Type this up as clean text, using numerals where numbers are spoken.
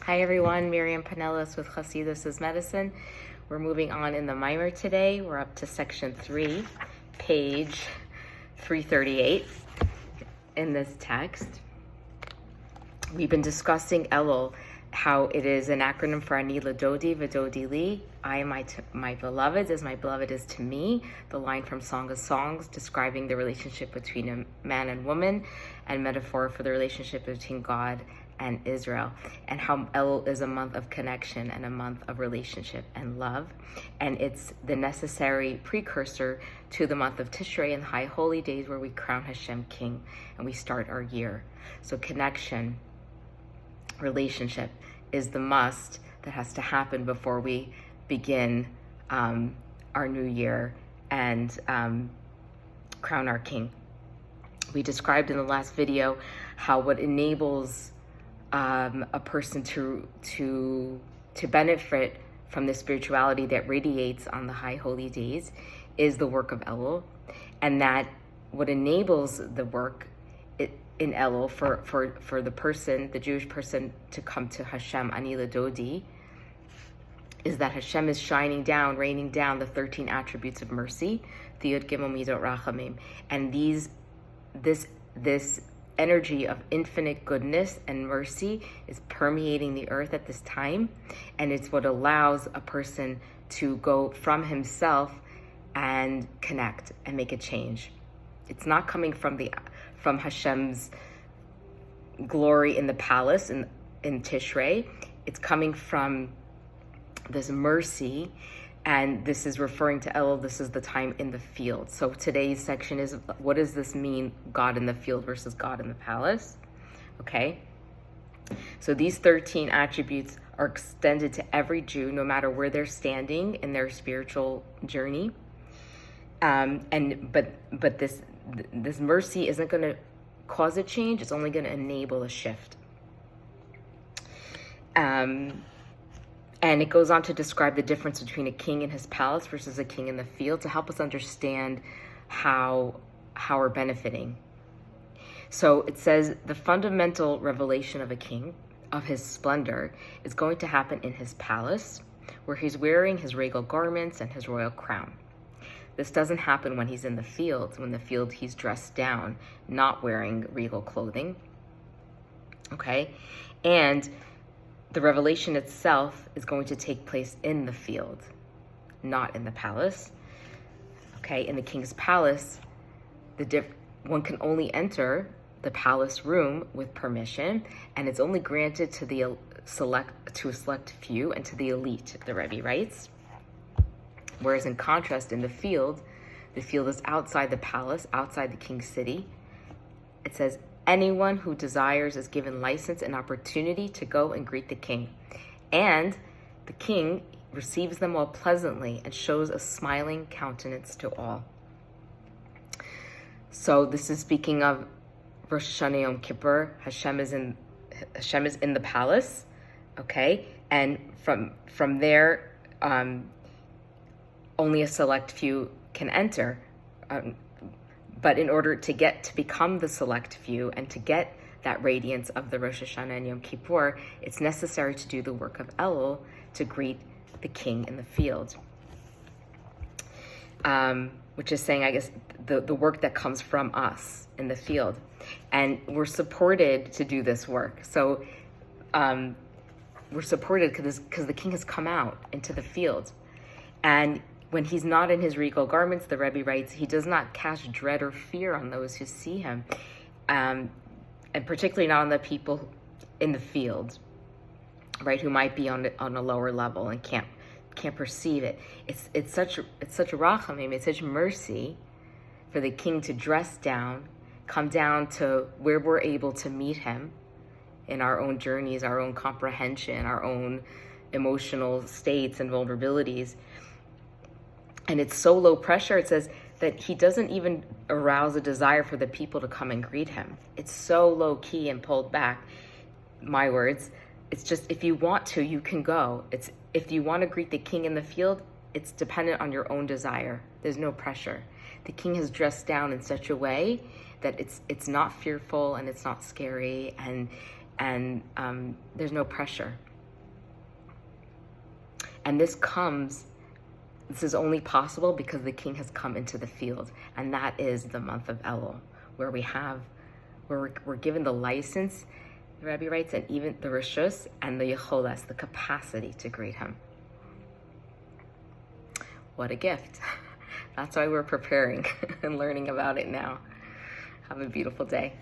Hi everyone, Miriam Pinellas with Hasidus is Medicine. We're moving on in the Maamer today. We're up to section 3, page 338 in this text. We've been discussing Elul, how it is an acronym for Ani L'Dodi, V'Dodi Li. I am my beloved as my beloved is to me. The line from Song of Songs describing the relationship between a man and woman, and metaphor for the relationship between God and Israel, and how Elul is a month of connection and a month of relationship and love, and it's the necessary precursor to the month of Tishrei and High Holy Days, where we crown Hashem King and we start our year. So connection, relationship is the must that has to happen before we begin our new year and crown our King. We described in the last video how what enables a person to benefit from the spirituality that radiates on the high holy days is the work of Elul, and that what enables the work in Elul for the person, the Jewish person, to come to Hashem Ani L'Dodi is that Hashem is shining down, raining down the 13 attributes of mercy, the Yud Gimel Midot Rachamim, and this energy of infinite goodness and mercy is permeating the earth at this time, and it's what allows a person to go from himself and connect and make a change. It's not coming from Hashem's glory in the palace in Tishrei. It's coming from this mercy, and this is referring to Elul. This is the time in the field. So today's section is, what does this mean, God in the field versus God in the palace? Okay. So these 13 attributes are extended to every Jew, no matter where they're standing in their spiritual journey. But this mercy isn't going to cause a change. It's only going to enable a shift. And it goes on to describe the difference between a king in his palace versus a king in the field, to help us understand how we're benefiting. So it says the fundamental revelation of a king, of his splendor, is going to happen in his palace, where he's wearing his regal garments and his royal crown. This doesn't happen when he's in the field. When in the field, he's dressed down, not wearing regal clothing. Okay? And the revelation itself is going to take place in the field, not in the palace. Okay, in the king's palace, one can only enter the palace room with permission, and it's only granted to a select few and to the elite, the Rebbe writes. Whereas in contrast, in the field is outside the palace, outside the king's city. It says, anyone who desires is given license and opportunity to go and greet the king. And the king receives them all pleasantly and shows a smiling countenance to all. So this is speaking of Rosh Hashanah Yom Kippur. Hashem is in the palace, okay? And from there, only a select few can enter. But in order to become the select few and to get that radiance of the Rosh Hashanah and Yom Kippur, it's necessary to do the work of Elul, to greet the king in the field. Which is saying, I guess, the work that comes from us in the field. And we're supported to do this work. So we're supported because the king has come out into the field. And when he's not in his regal garments, the Rebbe writes, he does not cast dread or fear on those who see him, and particularly not on the people in the field, right, who might be on a lower level and can't perceive it. It's such rachamim, it's such mercy for the king to dress down, come down to where we're able to meet him in our own journeys, our own comprehension, our own emotional states and vulnerabilities. And it's so low pressure, it says, that he doesn't even arouse a desire for the people to come and greet him. It's so low key and pulled back. My words, it's just, if you want to, you can go. If you want to greet the king in the field, it's dependent on your own desire. There's no pressure. The king has dressed down in such a way that it's not fearful and it's not scary, and there's no pressure. And this is only possible because the king has come into the field. And that is the month of Elul, where we're given the license, the Rebbe writes, and even the reshus and the yecholas, the capacity to greet him. What a gift. That's why we're preparing and learning about it now. Have a beautiful day.